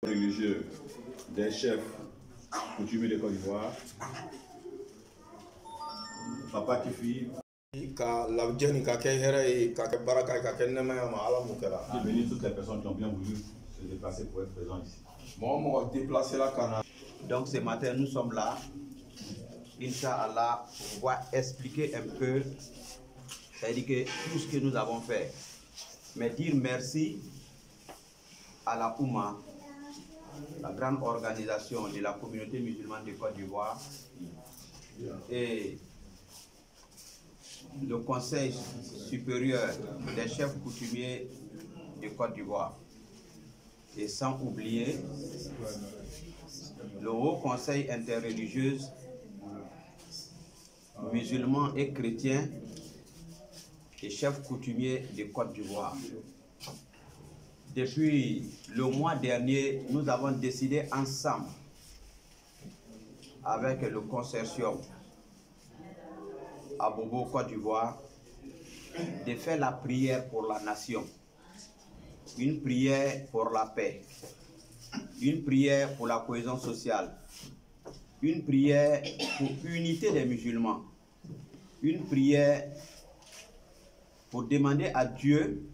Religieux des chefs coutumiers de Côte d'Ivoire, Papa Kifi. Bienvenue toutes les personnes qui ont bien voulu se déplacer pour être présents ici. Donc ce matin, nous sommes là, Inch'Allah, pour pouvoir expliquer un peu, c'est-à-dire que tout ce que nous avons fait, mais dire merci à la Oumma, la grande organisation de la communauté musulmane de Côte d'Ivoire, et le Conseil supérieur des chefs coutumiers de Côte d'Ivoire. Et sans oublier le Haut Conseil interreligieux musulmans et chrétiens et chefs coutumiers de Côte d'Ivoire. Depuis le mois dernier, nous avons décidé ensemble, avec le consortium à Bobo, Côte d'Ivoire, de faire la prière pour la nation, une prière pour la paix, une prière pour la cohésion sociale, une prière pour l'unité des musulmans, une prière pour demander à Dieu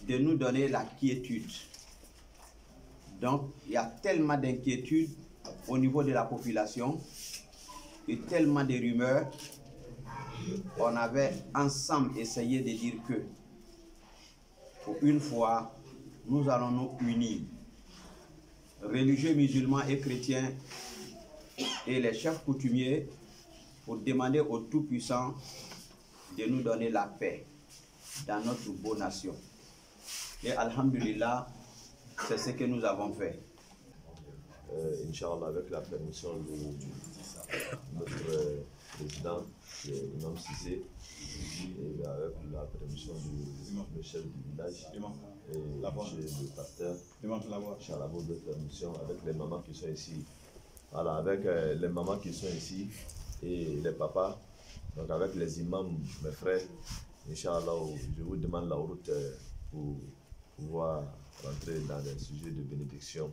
de nous donner la quiétude. Donc, il y a tellement d'inquiétudes au niveau de la population et tellement de rumeurs. On avait ensemble essayé de dire que, pour une fois, nous allons nous unir, religieux musulmans et chrétiens et les chefs coutumiers, pour demander au Tout-Puissant de nous donner la paix dans notre beau nation. Et Alhamdulillah, c'est ce que nous avons fait. Inch'Allah, avec la permission de notre président, Imam Cissé, et avec la permission du chef du village, et le pasteur, Charabo, de permission, avec les mamans qui sont ici. Voilà, avec les mamans qui sont ici et les papas, donc avec les imams, mes frères, Inch'Allah, je vous demande la route pour pouvoir rentrer dans les sujets de bénédiction,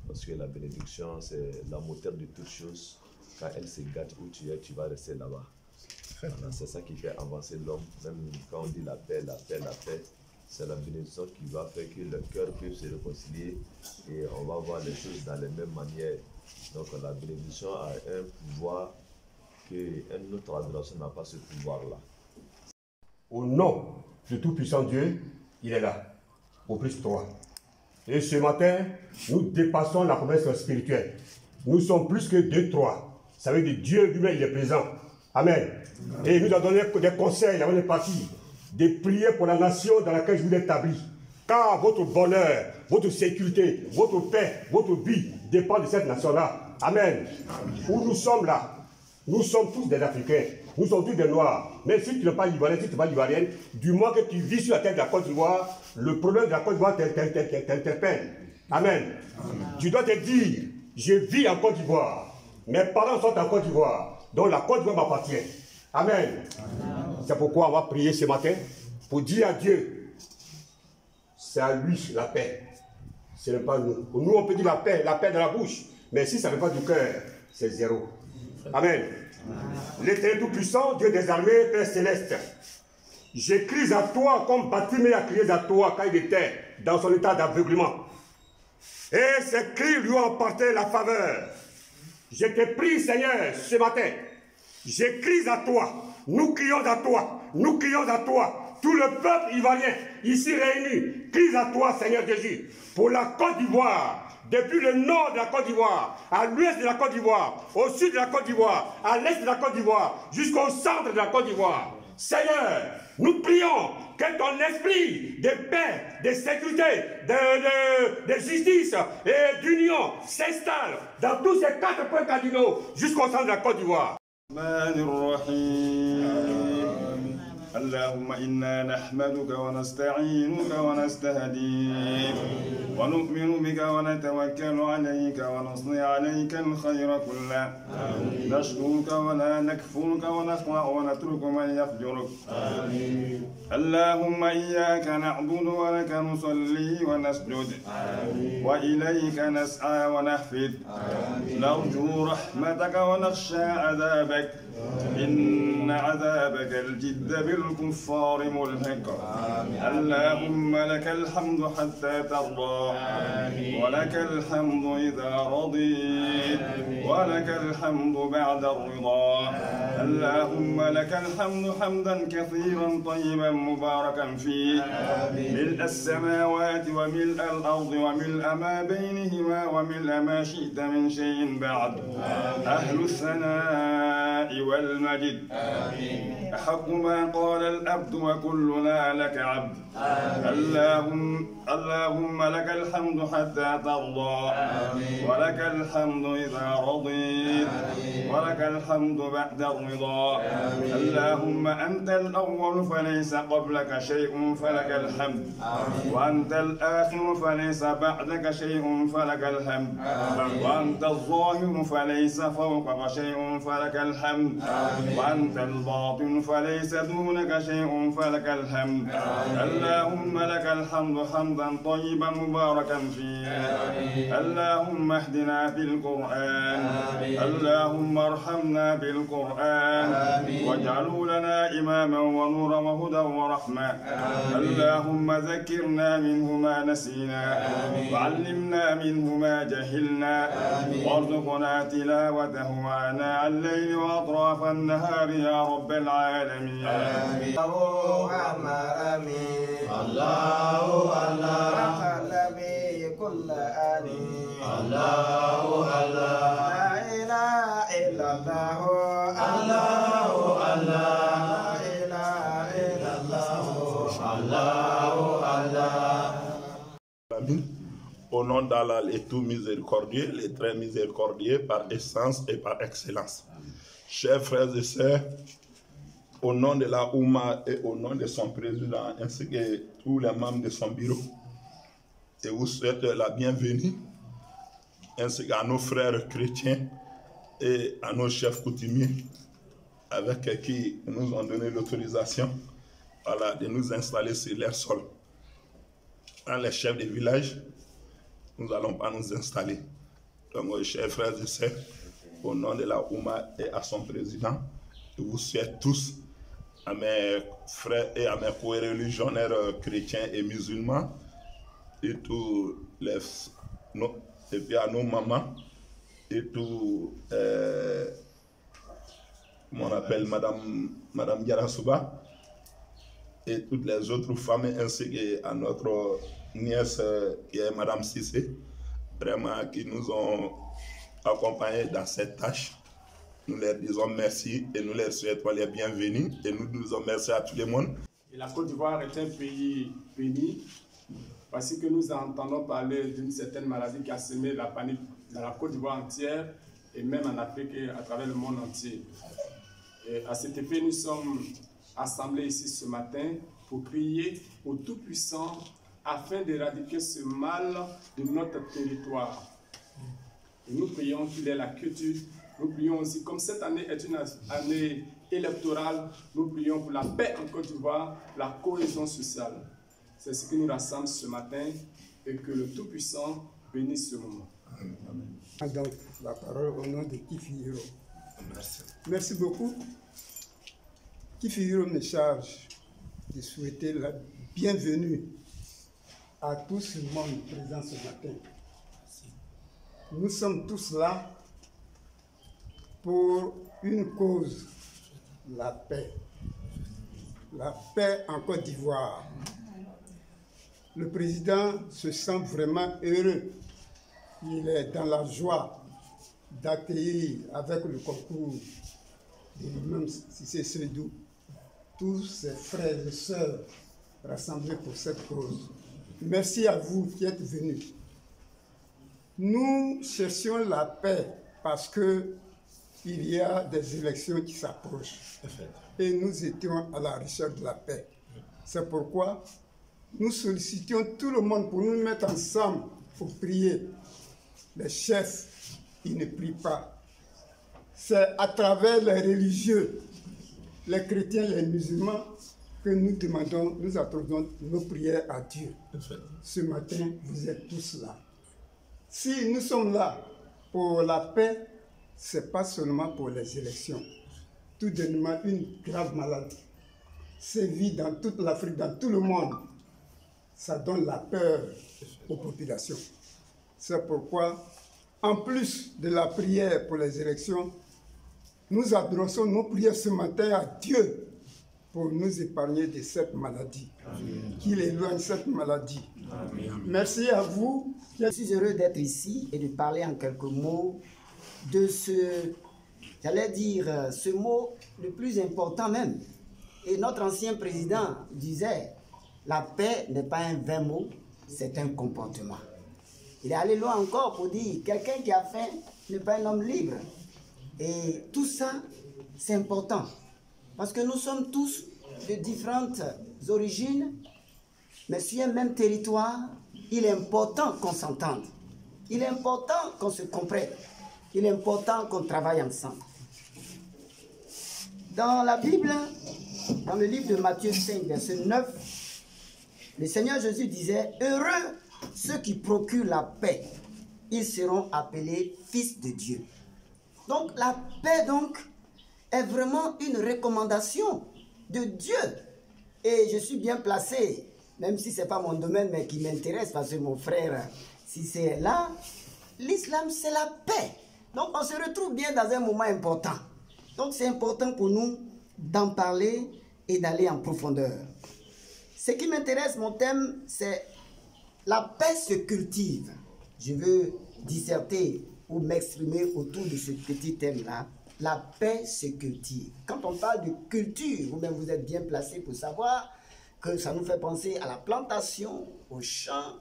parce que la bénédiction c'est la moteur de toutes choses. Quand elle se gâte où tu es, tu vas rester là-bas. Voilà, c'est ça qui fait avancer l'homme. Même quand on dit la paix, c'est la bénédiction qui va faire que le cœur peut se réconcilier et on va voir les choses dans les mêmes manières. Donc la bénédiction a un pouvoir qu'une autre adoration n'a pas ce pouvoir-là. Au nom du Tout-Puissant Dieu, il est là, au plus 3. Et ce matin, nous dépassons la promesse spirituelle. Nous sommes plus que 2-3. Ça veut dire Dieu lui-même, il est présent. Amen. Et il nous a donné des conseils avant de partir, de prier pour la nation dans laquelle je vous ai établi. Car votre bonheur, votre sécurité, votre paix, votre vie dépend de cette nation-là. Amen. Où nous sommes là, nous sommes tous des Africains. Nous sommes tous des Noirs. Mais si tu n'es pas Ivoirien, si tu n'es pas Ivoirienne, du moins que tu vis sur la terre de la Côte d'Ivoire, le problème de la Côte d'Ivoire t'interpelle. Amen. Tu dois te dire, je vis en Côte d'Ivoire. Mes parents sont en Côte d'Ivoire. Donc la Côte d'Ivoire m'appartient. Amen. C'est pourquoi on va prier ce matin pour dire à Dieu, c'est à lui la paix. Ce n'est pas nous. Nous on peut dire la paix de la bouche. Mais si ça ne vient pas du cœur, c'est zéro. Amen. L'Éternel Tout-Puissant, Dieu des armées, Père Céleste, je crie à toi comme Bartimée a crié à toi quand il était dans son état d'aveuglement. Et ces cris lui ont apporté la faveur. Je te prie, Seigneur, ce matin, je crie à toi, nous crions à toi, nous crions à toi, tout le peuple ivoirien ici réuni, crie à toi, Seigneur Jésus, pour la Côte d'Ivoire. Depuis le nord de la Côte d'Ivoire, à l'ouest de la Côte d'Ivoire, au sud de la Côte d'Ivoire, à l'est de la Côte d'Ivoire, jusqu'au centre de la Côte d'Ivoire. Seigneur, nous prions que ton esprit de paix, de sécurité, de justice et d'union s'installe dans tous ces 4 points cardinaux jusqu'au centre de la Côte d'Ivoire. اللهم إنا نحمدك ونستعينك ونستهديك ونؤمن بك ونتوكل عليك ونصلي عليك الخير كله نشكرك ولا نكفرك ونخلع ونترك من يفجرك اللهم إياك نعبد ولك نصلي ونسجد وإليك نسعى ونحفد نرجو رحمتك ونخشى عذابك إن عذابك الجد بالكفار ملحق اللهم لك الحمد حتى ترضى ولك الحمد إذا رضيت ولك الحمد بعد الرضا اللهم لك الحمد حمدا كثيرا طيبا مباركا فيه ملء السماوات وملء الأرض وملء ما بينهما وملء ما شئت من شيء بعد أهل الثناء والمجد أحق ما قال الأبد وكلنا لك عبد اللهم لك الحمد حتى ترضى ولك الحمد إذا رضيت ولك الحمد بعد الرضا اللهم أنت الأول فليس قبلك شيء فلك الحمد وأنت الآخر فليس بعدك شيء فلك الحمد وأنت الظاهر فليس فوقك شيء فلك الحمد وأنت الباطن فليس دونك شيء فلك الحمد اللهم لك الحمد حمدا طيبا مباركا فيه اللهم اهدنا بالقرآن اللهم ارحمنا بالقرآن واجعله لنا إماما ونورا وهدى ورحمة اللهم ذكرنا منه ما نسينا وعلمنا منه ما جهلنا وارزقنا تلاوته آناء الليل وأطراف النهار يا رب العالمين الله أخل بكل آن الله لا إله إلا الله لا إله إلا الله Au nom d'Allah, le tout miséricordieux, le très miséricordieux par essence et par excellence. Chers frères et sœurs, au nom de la Oumma et au nom de son président ainsi que tous les membres de son bureau, je vous souhaite la bienvenue ainsi qu'à nos frères chrétiens et à nos chefs coutumiers avec qui nous ont donné l'autorisation de nous installer sur leur sol. Dans les chefs des villages, nous n'allons pas nous installer. Donc, chers frères et sœurs, au nom de la Oumma et à son président, je vous souhaite tous, à mes frères et à mes co-religionnaires chrétiens et musulmans, et puis à nos mamans, et tout, comment on appelle Madame Yarasuba, et toutes les autres femmes, ainsi qu'à notre nièce qui est Madame Sissé, vraiment qui nous ont accompagnés dans cette tâche. Nous leur disons merci et nous leur souhaitons les bienvenus et nous disons merci à tout le monde. Et la Côte d'Ivoire est un pays béni parce que nous entendons parler d'une certaine maladie qui a semé la panique dans la Côte d'Ivoire entière et même en Afrique et à travers le monde entier. Et à cet effet, nous sommes assemblés ici ce matin pour prier au Tout-Puissant afin d'éradiquer ce mal de notre territoire. Et nous prions qu'il ait la quiétude. Nous prions aussi, comme cette année est une année électorale, nous prions pour la paix en Côte d'Ivoire, la cohésion sociale. C'est ce qui nous rassemble ce matin et que le Tout-Puissant bénisse ce moment. Amen. Donc, la parole au nom de Kifihiro. Merci. Merci beaucoup. Kifihiro me charge de souhaiter la bienvenue à tout ce monde présent ce matin. Nous sommes tous là pour une cause, la paix. La paix en Côte d'Ivoire. Le président se sent vraiment heureux. Il est dans la joie d'accueillir avec le concours de l'imam Cissé Seydou tous ses frères et sœurs rassemblés pour cette cause. Merci à vous qui êtes venus. Nous cherchions la paix parce que il y a des élections qui s'approchent. Et nous étions à la recherche de la paix. C'est pourquoi nous sollicitions tout le monde pour nous mettre ensemble pour prier. Les chefs, ils ne prient pas. C'est à travers les religieux, les chrétiens, les musulmans, que nous demandons, nous accordons nos prières à Dieu. Ce matin, vous êtes tous là. Si nous sommes là pour la paix, ce n'est pas seulement pour les élections. Tout dernièrement, une grave maladie sévit dans toute l'Afrique, dans tout le monde. Ça donne la peur aux populations. C'est pourquoi, en plus de la prière pour les élections, nous adressons nos prières ce matin à Dieu pour nous épargner de cette maladie. Qu'il éloigne cette maladie. Amen. Merci à vous. Je suis heureux d'être ici et de parler en quelques mots de j'allais dire, ce mot le plus important même. Et notre ancien président disait, la paix n'est pas un vain mot, c'est un comportement. Il est allé loin encore pour dire, quelqu'un qui a faim n'est pas un homme libre. Et tout ça, c'est important. Parce que nous sommes tous de différentes origines, mais sur un même territoire, il est important qu'on s'entende. Il est important qu'on se comprenne. Il est important qu'on travaille ensemble. Dans la Bible, dans le livre de Matthieu 5, verset 9, le Seigneur Jésus disait, « Heureux ceux qui procurent la paix, ils seront appelés fils de Dieu. » Donc la paix donc, est vraiment une recommandation de Dieu. Et je suis bien placé, même si ce n'est pas mon domaine, mais qui m'intéresse, parce que mon frère, si c'est là, l'islam c'est la paix. Donc on se retrouve bien dans un moment important. Donc c'est important pour nous d'en parler et d'aller en profondeur. Ce qui m'intéresse, mon thème, c'est la paix se cultive. Je veux disserter ou m'exprimer autour de ce petit thème-là. La paix se cultive. Quand on parle de culture, vous-même vous êtes bien placé pour savoir que ça nous fait penser à la plantation, au champ,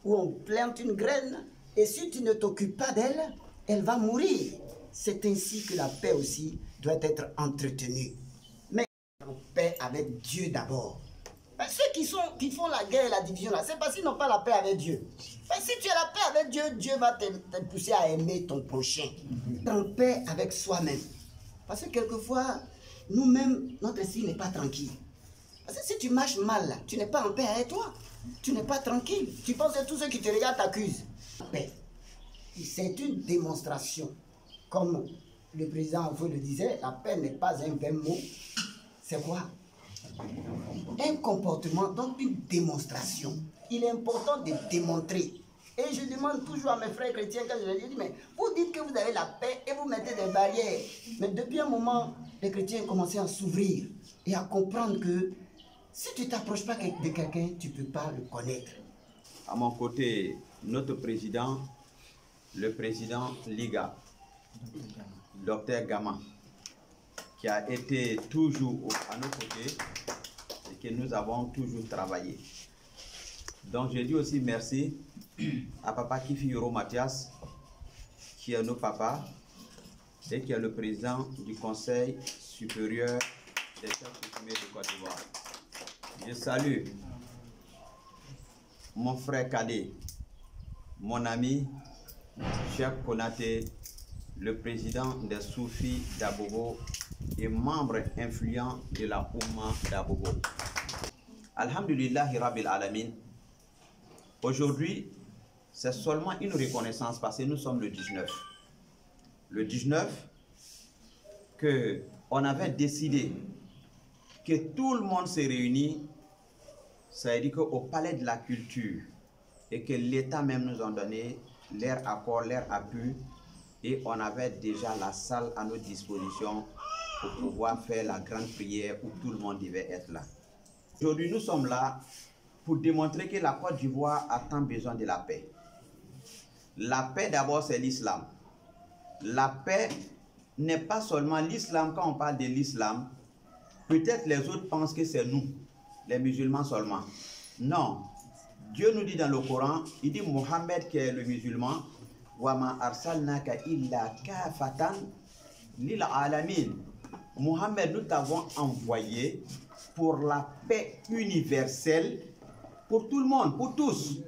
où on plante une graine, et si tu ne t'occupes pas d'elle, elle va mourir. C'est ainsi que la paix aussi doit être entretenue. Mais en paix avec Dieu d'abord. Ceux qui font la guerre et la division, c'est parce qu'ils n'ont pas la paix avec Dieu. Mais si tu as la paix avec Dieu, Dieu va te pousser à aimer ton prochain. En paix avec soi-même. Parce que quelquefois, nous-mêmes, notre esprit n'est pas tranquille. Parce que si tu marches mal, tu n'es pas en paix avec toi. Tu n'es pas tranquille. Tu penses que tous ceux qui te regardent t'accusent. La paix, c'est une démonstration. Comme le président vous le disait, la paix n'est pas un vain mot. C'est quoi? Un comportement, donc une démonstration. Il est important de démontrer. Et je demande toujours à mes frères chrétiens, quand je leur dis, mais vous dites que vous avez la paix et vous mettez des barrières. Mais depuis un moment, les chrétiens ont commencé à s'ouvrir et à comprendre que si tu ne t'approches pas de quelqu'un, tu ne peux pas le connaître. À mon côté, notre président, le président Liga, Dr Gama, qui a été toujours à nos côtés et que nous avons toujours travaillé. Donc je dis aussi merci à Papa Kifi Yoro Mathias, qui est notre papa et qui est le président du Conseil supérieur des chefs coutumiers de Côte d'Ivoire. Je salue mon frère cadet, mon ami Cheikh Konaté, le président des Soufis d'Abobo et membre influent de la Oumma d'Abobo. Alhamdulillahi Rabbil Alamin. Aujourd'hui, c'est seulement une reconnaissance parce que nous sommes le 19. Le 19, qu'on avait décidé que tout le monde s'est réuni, ça veut dire qu'au Palais de la Culture, et que l'État même nous a donné leur accord, leur appui, et on avait déjà la salle à notre disposition pour pouvoir faire la grande prière où tout le monde devait être là. Aujourd'hui, nous sommes là pour démontrer que la Côte d'Ivoire a tant besoin de la paix. La paix d'abord, c'est l'islam. La paix n'est pas seulement l'islam. Quand on parle de l'islam, peut-être les autres pensent que c'est nous, les musulmans seulement. Non. Dieu nous dit dans le Coran, il dit Mohammed qui est le musulman, Wama arsalnaka illa kafatan lil alamin. Mohammed, nous t'avons envoyé pour la paix universelle, pour tout le monde, pour tous.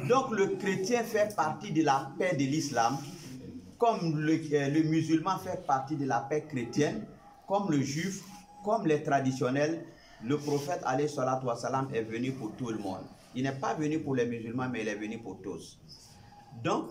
Donc le chrétien fait partie de la paix de l'islam, comme le musulman fait partie de la paix chrétienne, comme le juif, comme les traditionnels. Le prophète alayhi salatu wa salam est venu pour tout le monde. Il n'est pas venu pour les musulmans, mais il est venu pour tous. Donc,